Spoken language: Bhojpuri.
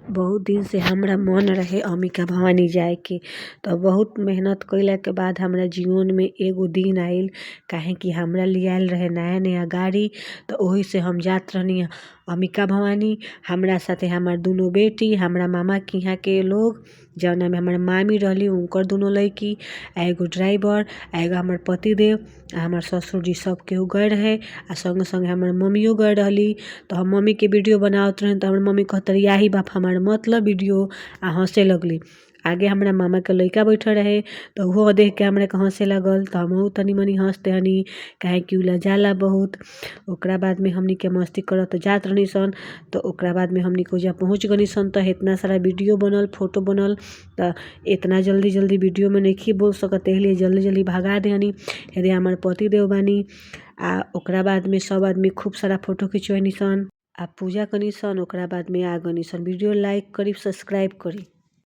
बहुत दिन से हमरा मन रहे अंबिका भवानी जाए के। तो बहुत मेहनत कइला के बाद हमरा जीवन में एगो दिन आइल, काहे कि हमरा लियाल रहे नया नया गाड़ी। तो ओही से हम जात रहनी अंबिका भवानी। हमरा साथे हमार दुनो बेटी, हमरा मामा के यहाँ के लोग, जौना में हमार मामी रहली उनकर दुनो लड़की, आ एगो ड्राइवर, आ एगो हमार पतिदेव, आ हमार ससुर जी सब केहू गए रहे, आ संगे संगे हमार मम्मियो गए रहली। तो हम मम्मी के वीडियो बनावत रहे तो हमार मम्मी कहतरी आही बाप हमार मतलब वीडियो, आ हंसे लगली। आगे हमरा मामा के लइका बैठल रहे तो उहो देख के हमरा के हंसे लागल। तो हमहू तनी मनी हंसते हनी, काहे कि उ लजाला बहुत। ओकरा बाद में हमनी के मस्ती करत जात रहनी सन। तो ओकरा बाद में हमनी के ओइजा पहुँच गनी सन। तो इतना सारा वीडियो बनल, फोटो बनल। तो इतना जल्दी जल्दी वीडियो में नइखी बोल सकत, एहिले जल्दी जल्दी भगा देहनी। हेदे हमार पतिदेव बानी। आ ओकरा बाद में सब आदमी खूब सारा फोटो खिंचवनी सन, आ पूजा कनी सन। ओकरा बाद में आ गनी सन। वीडियो लाइक करी, सब्सक्राइब करी।